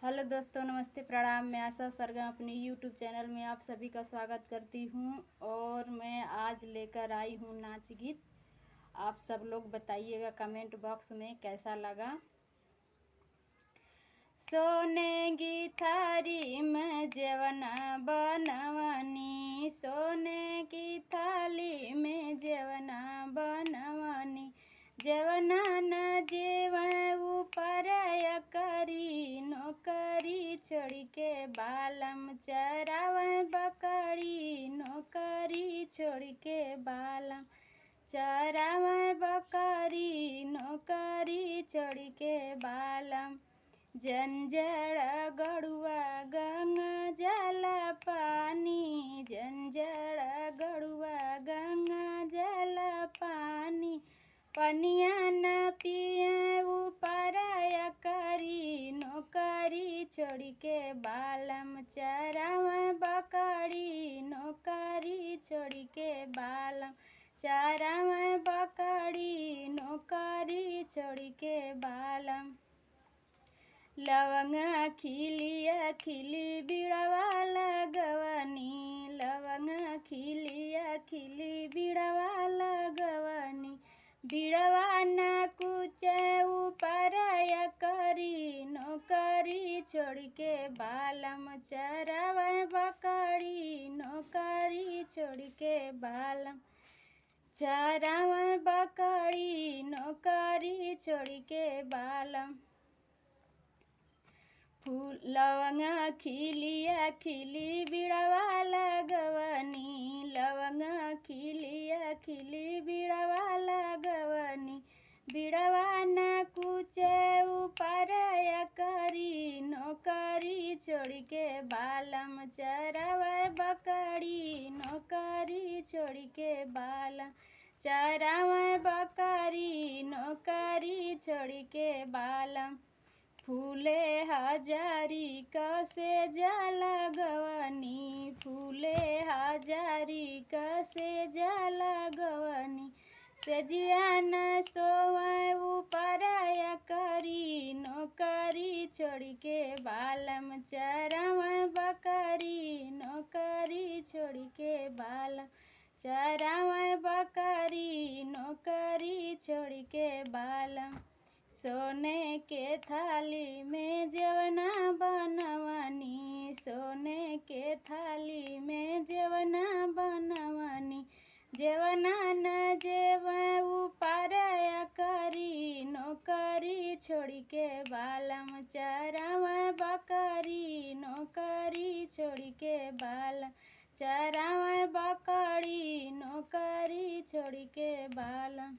Hello दोस्तों, नमस्ते, प्रणाम। मैं आशा सरगम अपनी यूट्यूब चैनल में आप सभी का स्वागत करती हूँ। और मैं आज लेकर आई हूँ नाच गीत। आप सब लोग बताइएगा कमेंट बॉक्स में कैसा लगा। सोने की थाली में जेवना बनवनी, सोने की थाली में जेवना बनवनी, जेवना न जेवन ऊपर करी नौकरी छोड़ के बालम चरावे बकरी, नौकरी छोड़ के बालम चरावे बकरी, नौकरी छोड़ के बालम। जंजड़ गड़ुआ गंगा जल पानी, जंजड़ गड़ुआ गंगा जल पानी, पनिया न पिए ऊपर करी नौकरी छोड़ के बालम चरावे बकरी, नौकरी छोड़ के बालम चरावे बकरी, नौकरी छोड़ के बालम। लवंग खिलिया खिली बिड़वा लगवनी, लवंग खिलिया खिली बिड़वा लगवनी, बिड़वा न कुछ ऊपर करी नौकरी छोड़ के बालम चरावे बकरी, नौकरी छोड़ के बालम चरावे बकरी, नौकरी छोड़ के बालम। फूल लवंग खिलिया खिली बिड़वा लगवनी, लवंग खिलिया खिली बिड़वा लगवनी, बिड़वा न कुछ ऊपर करी नौकरी छोड़ के बालम चरावे बकरी, नौकरी छोड़ के बालम चरावे बकरी, नौकरी छोड़ के बालम। फूले हजारी कसे जलगवनी, फूले हजारी कसे जलगवनी, सजियन सोवे ऊपर करी नौकरी छोड़ के बालम चरावे बकरी, नौकरी छोड़ के बालम चरावे बकरी, नौकरी छोड़ के बालम। सोने के थाली में जेवना बनवनी, सोने के थाली में जेवना बनवनी, जेवना न जेव ऊपर करी नौकरी छोड़ के बालम चरावे बकरी, नौकरी छोड़ के बालम चरावे बकरी, नौकरी छोड़ के बालम।